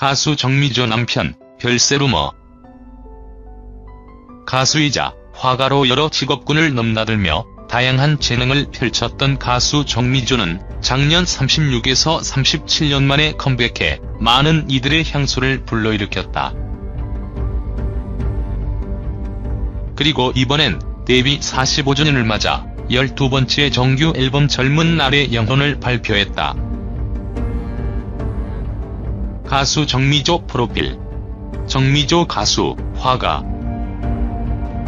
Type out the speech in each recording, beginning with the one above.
가수 정미조 남편, 별세 루머. 가수이자 화가로 여러 직업군을 넘나들며 다양한 재능을 펼쳤던 가수 정미조는 작년 36에서 37년 만에 컴백해 많은 이들의 향수를 불러일으켰다. 그리고 이번엔 데뷔 45주년을 맞아 12번째 정규 앨범 젊은 날의 영혼을 발표했다. 가수 정미조 프로필. 정미조 가수, 화가.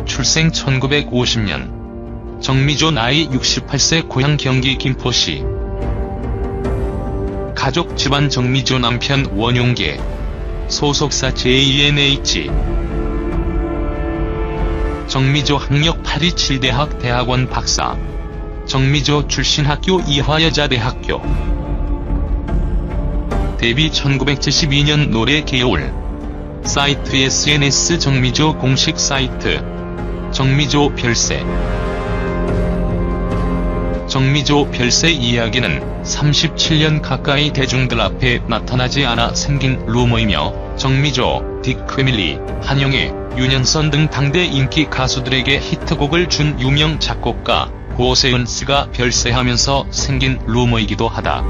출생 1950년. 정미조 나이 68세 고향 경기 김포시. 가족 집안 정미조 남편 원용계. 소속사 JNH. 정미조 학력 827대학 대학원 박사. 정미조 출신 학교 이화여자대학교. 데뷔 1972년 노래 개요울. 사이트 SNS 정미조 공식 사이트. 정미조 별세. 정미조 별세 이야기는 37년 가까이 대중들 앞에 나타나지 않아 생긴 루머이며 정미조, 딕패밀리, 한영애, 윤현선 등 당대 인기 가수들에게 히트곡을 준 유명 작곡가 고세은 씨가 별세하면서 생긴 루머이기도 하다.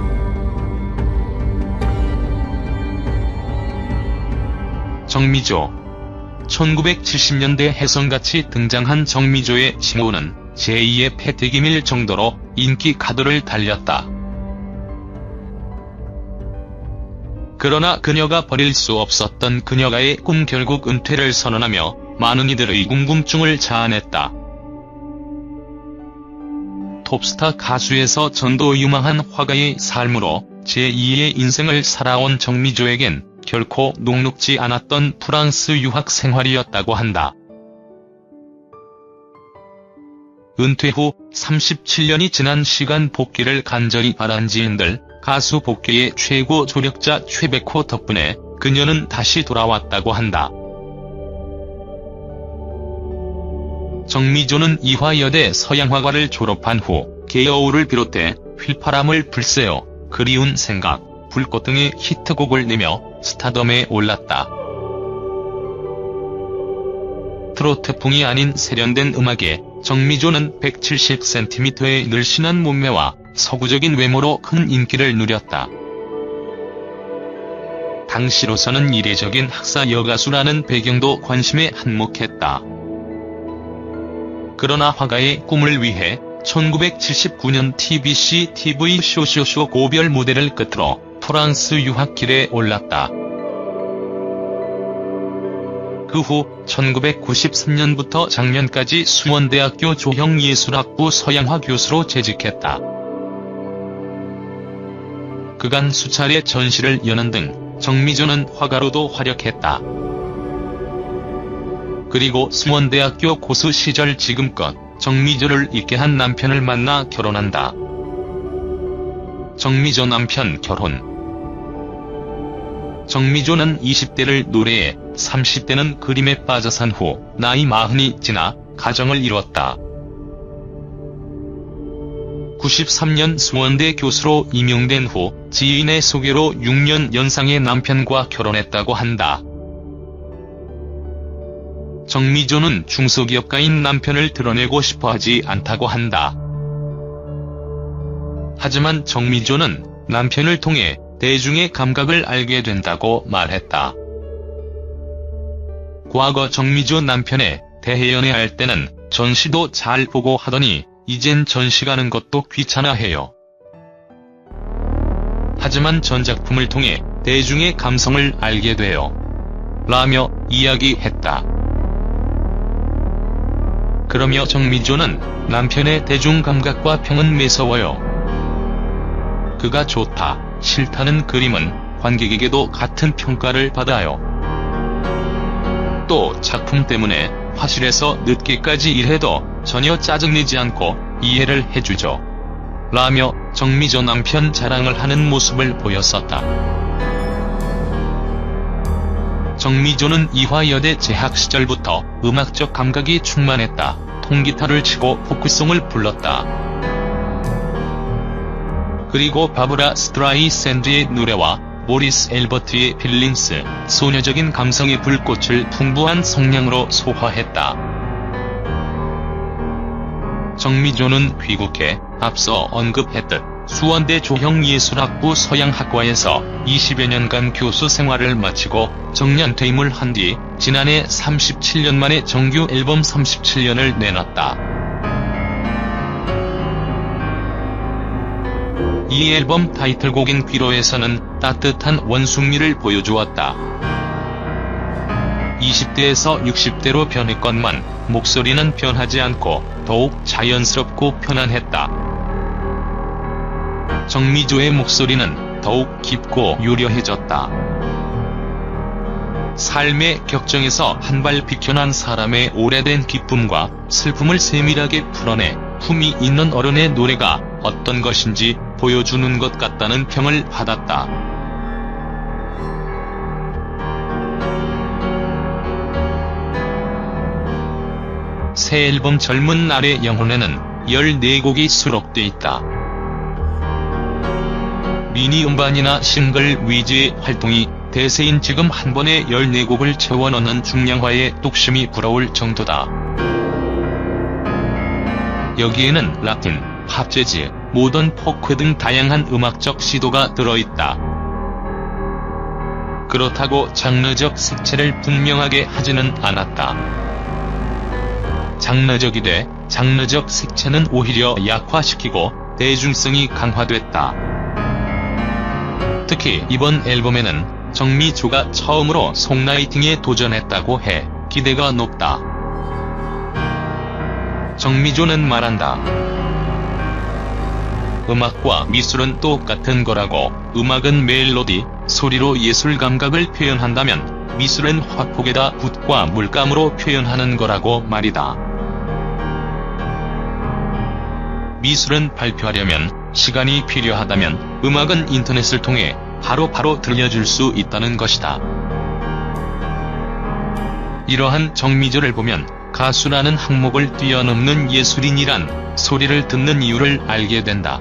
정미조. 1970년대 혜성같이 등장한 정미조의 칭호는 제2의 패티김일 정도로 인기 가도를 달렸다. 그러나 그녀가 버릴 수 없었던 그녀가의 꿈 결국 은퇴를 선언하며 많은 이들의 궁금증을 자아냈다. 톱스타 가수에서 전도 유망한 화가의 삶으로 제2의 인생을 살아온 정미조에겐 결코 녹록지 않았던 프랑스 유학 생활이었다고 한다. 은퇴 후 37년이 지난 시간 복귀를 간절히 바란 지인들, 가수 복귀의 최고 조력자 최백호 덕분에 그녀는 다시 돌아왔다고 한다. 정미조는 이화여대 서양화과를 졸업한 후 개여울을 비롯해 휠바람을 불새어, 그리운 생각, 불꽃 등의 히트곡을 내며 스타덤에 올랐다. 트로트풍이 아닌 세련된 음악에 정미조는 170cm의 늘씬한 몸매와 서구적인 외모로 큰 인기를 누렸다. 당시로서는 이례적인 학사 여가수라는 배경도 관심에 한몫했다. 그러나 화가의 꿈을 위해 1979년 TBC TV 쇼쇼쇼 고별 무대를 끝으로 프랑스 유학길에 올랐다. 그 후 1993년부터 작년까지 수원대학교 조형예술학부 서양화 교수로 재직했다. 그간 수차례 전시를 여는 등 정미조는 화가로도 활약했다. 그리고 수원대학교 고수 시절 지금껏 정미조를 잊게 한 남편을 만나 결혼한다. 정미조 남편 결혼. 정미조는 20대를 노래에, 30대는 그림에 빠져 산 후 나이 40이 지나 가정을 이뤘다. 93년 수원대 교수로 임용된 후 지인의 소개로 6년 연상의 남편과 결혼했다고 한다. 정미조는 중소기업가인 남편을 드러내고 싶어하지 않다고 한다. 하지만 정미조는 남편을 통해 대중의 감각을 알게 된다고 말했다. 과거 정미조 남편의 대해연애할 때는 전시도 잘 보고 하더니 이젠 전시 가는 것도 귀찮아해요. 하지만 전작품을 통해 대중의 감성을 알게 돼요. 라며 이야기했다. 그러며 정미조는 남편의 대중감각과 평은 매서워요. 그가 좋다, 싫다는 그림은 관객에게도 같은 평가를 받아요. 또 작품 때문에 화실에서 늦게까지 일해도 전혀 짜증내지 않고 이해를 해주죠. 라며 정미조 남편 자랑을 하는 모습을 보였었다. 정미조는 이화여대 재학 시절부터 음악적 감각이 충만했다. 통기타를 치고 포크송을 불렀다. 그리고 바브라 스트라이샌드의 노래와 모리스 엘버트의 빌링스, 소녀적인 감성의 불꽃을 풍부한 성량으로 소화했다. 정미조는 귀국해 앞서 언급했듯 수원대 조형예술학부 서양학과에서 20여 년간 교수 생활을 마치고 정년 퇴임을 한 뒤 지난해 37년 만에 정규 앨범 37년을 내놨다. 이 앨범 타이틀곡인 귀로에서는 따뜻한 원숭미를 보여주었다. 20대에서 60대로 변했건만 목소리는 변하지 않고 더욱 자연스럽고 편안했다. 정미조의 목소리는 더욱 깊고 요려해졌다. 삶의 격정에서 한 발 비켜난 사람의 오래된 기쁨과 슬픔을 세밀하게 풀어내 품이 있는 어른의 노래가 어떤 것인지 보여주는 것 같다는 평을 받았다. 새 앨범 젊은 날의 영혼에는 14곡이 수록돼 있다. 미니 음반이나 싱글 위주의 활동이 대세인 지금 한 번에 14곡을 채워넣는 중량화의 뚝심이 부러울 정도다. 여기에는 라틴, 팝 재즈, 모던 포크 등 다양한 음악적 시도가 들어있다. 그렇다고 장르적 색채를 분명하게 하지는 않았다. 장르적이되 장르적 색채는 오히려 약화시키고 대중성이 강화됐다. 특히 이번 앨범에는 정미조가 처음으로 송라이팅에 도전했다고 해 기대가 높다. 정미조는 말한다. 음악과 미술은 똑같은 거라고. 음악은 멜로디, 소리로 예술 감각을 표현한다면 미술은 화폭에다 붓과 물감으로 표현하는 거라고 말이다. 미술은 발표하려면 시간이 필요하다면 음악은 인터넷을 통해 바로바로 들려줄 수 있다는 것이다. 이러한 정미조를 보면 가수라는 항목을 뛰어넘는 예술인이란 소리를 듣는 이유를 알게 된다.